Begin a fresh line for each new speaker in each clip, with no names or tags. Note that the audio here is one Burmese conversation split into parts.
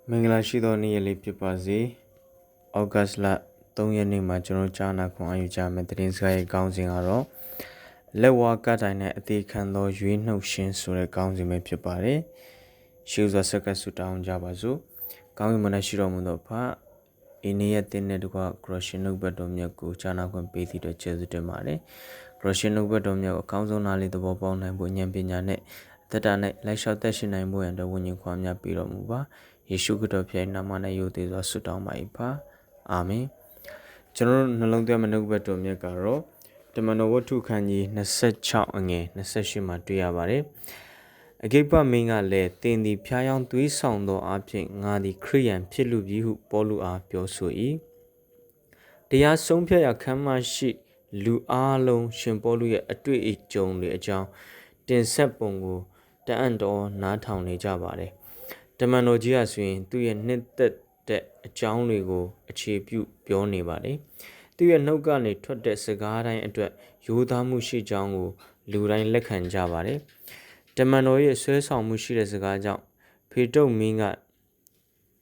မင်္ဂလာရှိသောနေ့ရက်လေးဖြစ်ပါစေ။ဩဂတ်လ3ရက်နေ့မှာကျွန်တော်ကြားနာခွင့်အယူကြမယ်သတင်းစကားရဲ့ခေါင်းစဉ်ကတော့လက်ဝါးကတိုင်နဲ့အသေးခံသောရွေးနှုတ်ရှင်ဆိုတဲ့ခေါင်းစဉ်ပဲဖြစ်ပါတယ်။ရှေးစွာဆက်ကဆူတောင်းကြပါစို့။ခေါင်းစဉ်မနဲ့ရှိတော်မူသောဖခင်ဤနေ့ရက်တင်တဲ့တကွကရရှင်နှုတ်ဘတ်တော်မြတ်ကိုကြားနာခွင့်ပေးသည့်အတွက်ကျေးဇူးတင်ပါတယ်။ကရရှင်နှုတ်ဘတ်တော်မြတ်ကိုအကောင်းဆုံးနားလည်သဘောပေါက်နိုင်ဖို့ဉာဏ်ပညာနဲ့တတနဲ့လိုက်လျှောက်သက်ရှင်နိုင်ဖို့ရန်အတွက်ဝိညာဉ်ခွန်များပေးတော်မူပါ။ယေရှုခရစ်တော်ဖခင်နာမနဲ့ယုံသေးစွာဆုတောင်းပါ၏ပါအာမင်ကျွန်တော်နှလုံးသွင်းမနှုတ်ဘတ်တော်မြတ်ကတော့တမန်တော်ဝတ္ထုခန်းကြီး26အငယ်28မှာတွေ့ရပါတယ်အဂိပ္ပမင်းကလည်းတင်သည်ဖျားယောင်းသွေးဆောင်သောအဖြစ်ငါသည်ခရိယန်ဖြစ်လူပြီဟုပေါလုအားပြောဆို၏တရားဆုံးဖြတ်ရာခမ်းမရှိလူအားလုံးရှင်ပေါလုရဲ့အတွေ့အကြုံတွေအကြောင်းတင်ဆက်ပုံကိုတအံ့တော်နားထောင်နေကြပါတယ်တမန်တော်ကြီးဟာဆိုရင်သူ့ရဲ့နှစ်သက်တဲ့အကြောင်းတွေကိုအခြေပြုပြောနေပါတယ်။သူ့ရဲ့နှုတ်ကနေထွက်တဲ့စကားတိုင်းအတွက်ရိုးသားမှုရှိကြောင်းကိုလူတိုင်းလက်ခံကြပါတယ်။တမန်တော်ရဲ့ဆွဲဆောင်မှုရှိတဲ့စကားကြောင့်ဖေတုတ်မင်းက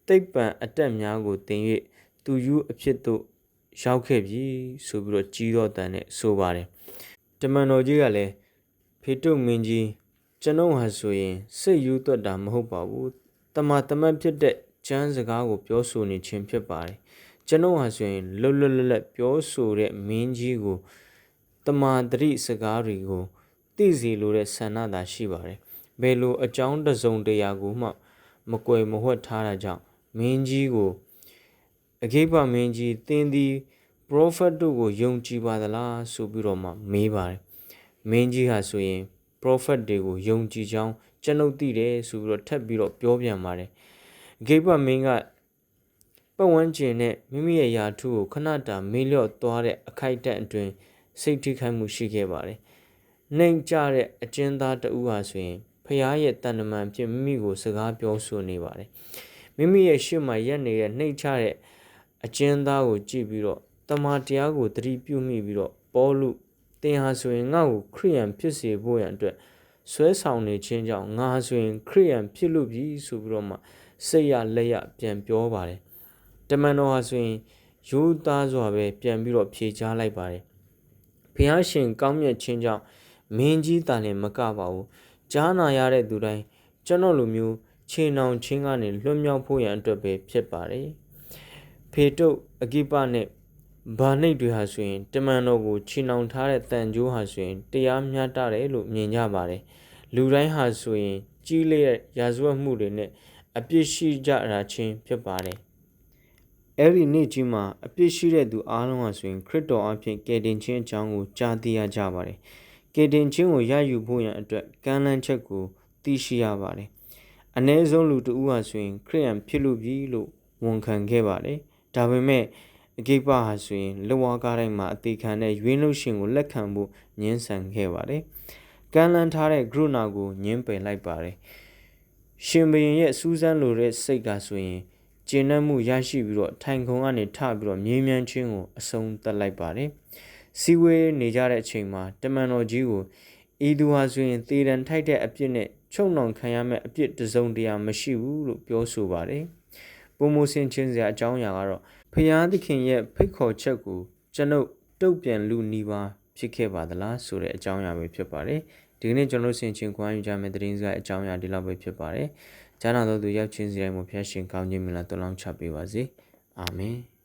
တိတ်ပံအတက်များကိုတင်၍သူယူအဖြစ်သို့ရောက်ခဲ့ပြီဆိုပြီးတော့ကြီးတော်တန်နဲ့ဆိုပါတယ်။တမန်တော်ကြီးကလည်းဖေတုတ်မင်းကြီးကျွန်ုပ်ဟာဆိုရင်စိတ်ယူသွက်တာမဟုတ်ပါဘူးတမန်ဖြစ်တဲ့ကျမ်းစကားကိုပြောဆိုနေခြင်းဖြစ်ပါတယ်ကျွန်ုပ်ဟာဆိုရင်လွတ်လပ်ပြောဆိုတဲ့မင်းကြီးကိုတမန်တရိစကားတွေကိုသိစီလိုတဲ့ဆန္ဒသာရှိပါတယ်ဘယ်လိုအကြောင်းတစုံတရာကိုမှမကွယ်မဝှက်ထားတာကြောင့်မင်းကြီးကိုအဂိပ္ပမင်းကြီးသင်သည်ပရောဖက်တို့ကိုယုံကြည်ပါသလားဆိုပြီးတော့မှမေးပါတယ်မင်းကြီးဟာဆိုရင်ပရောဖက်တွေကိုယုံကြည်ကြောင်းကျွန်ုပ်သိတယ်ဆိုပြီးတော့ထပ်ပြီးတော့ပြောပြန်ပါတယ်ဂိပ္ပမင်းကပတ်ဝန်းကျင်နဲ့မိမိရဲ့ယာထုကိုခဏတာမေးလျော့သွားတဲ့အခိုက်အတန့်အတွင်းစိတ်ထိခိုက်မှုရှိခဲ့ပါတယ်နှိမ်ကြတဲ့အကျဉ်းသားတဦးဟာဆိုရင်ဖျားရဲ့တန်တမန်ဖြစ်မိမိကိုစကားပြောဆိုနေပါတယ်မိမိရဲ့ရှေ့မှာရက်နေတဲ့နှိမ်ချတဲ့အကျဉ်းသားကိုကြည့်ပြီးတော့တမန်တရားကိုသတိပြုမိပြီးတော့ပေါလုသင်ဟာဆိုရင်ငါ့ကိုခရိယန်ဖြစ်စေဖို့ရန်အတွက်ဆွဲဆောင်နေခြင်းကြောင့်ငါဆိုရင်ခရိယန်ဖြစ်လို့ပြီဆိုပြီးတော့မှစိတ်ရလက်ရပြန်ပြောပါတယ်တမန်တော်ဟာဆိုရင်ရိုးသားစွာပဲပြန်ပြီးတော့ဖြေချလိုက်ပါတယ်ဘုရားရှင်ကောင်းမြတ်ခြင်းကြောင့်မင်းကြီးတာလည်းမကပါဘူးကြားနာရတဲ့သူတိုင်းကျွန်တော်လိုမျိုးခြေနှောင်ချင်းကနေလွတ်မြောက်ဖို့ရန်အတွက်ပဲဖြစ်ပါတယ်ဖေတုတ်အဂိပနဲ့ဘာနိတ်တွေဟာဆိုရင်တမန်တော်ကိုခြေနှောင်ထားတဲ့တန်ကြိုးဟာဆိုရင်တရားမျှတတယ်လို့မြင်ကြပါတယ်လူတိုင်းဟာဆိုရင်ကြီးလေးတဲ့ရာဇဝတ်မှုတွေနဲ့အပြစ်ရှိကြတာချင်းဖြစ်ပါတယ်အဲ့ဒီနေ့ကြီးမှာအပြစ်ရှိတဲ့သူအားလုံးဟာဆိုရင်ခရစ်တော်အဖြစ်ကယ်တင်ခြင်းအကြောင်းကိုကြားသိရကြပါတယ်ကယ်တင်ခြင်းကိုရယူဖို့ရန်အတွက်ကမ်းလှမ်းချက်ကိုသိရှိရပါတယ်အ ਨੇ ဆုံးလူတဦးဟာဆိုရင်ခရစ်ယာန်ဖြစ်လို့ပြီလို့ဝန်ခံခဲ့ပါတယ်ဒါပေမဲ့အဂိပ္ပဟာဆိုရင်လက်ဝါးကားတိုင်းမှာအသေးခံတဲ့ရွေးနှုတ်ရှင်ကိုလက်ခံဖို့ညှင်းဆန်ခဲ့ပါတယ်ကမ်းလှမ်းထားတဲ့ဂရုဏာကိုညှင်းပယ်လိုက်ပါတယ်ရှင်ဘုရင်ရဲ့စူးစမ်းလိုတဲ့စိတ်ကဆိုရင်ကျဉ်းနှံ့မှုရရှိပြီးတော့ထိုင်ခုံကနေထပြီးတော့မြင်းမြန်းခြင်းကိုအဆုံးသတ်လိုက်ပါတယ်စီဝေးနေကြတဲ့အချိန်မှာတမန်တော်ကြီးကိုဤသူဟာဆိုရင်သေဒဏ်ထိုက်တဲ့အပြစ်နဲ့ချုပ်နှောင်ခံရမယ့်အပြစ်တစုံတရာမရှိဘူးလို့ပြောဆိုပါတယ်ပုံမဆင်ခြင်းစရာအကြောင်းအရာကတော့ဖျားသခင်ရဲ့ဖိတ်ခေါ်ချက်ကိုကျွန်ုပ်တုတ်ပြန်လူနီးပါးဖြစ်ခဲ့ပါသလားဆိုတဲ့အကြောင်းအရာပဲဖြစ်ပါတယ်ဒီကနေ့ကျွန်တော်ဆင်ခြင်ခွင့်ယူကြမယ့်သတင်းစကားအကြောင်းအရာဒီလောက်ပဲဖြစ်ပါတယ်။ဂျာနာတော်သူရောက်ချင်းစီတိုင်းမှာဖျက်ရှင်ကောင်းခြင်းမင်္ဂလာတော်လောင်းချပေးပါစေ။အာမင်။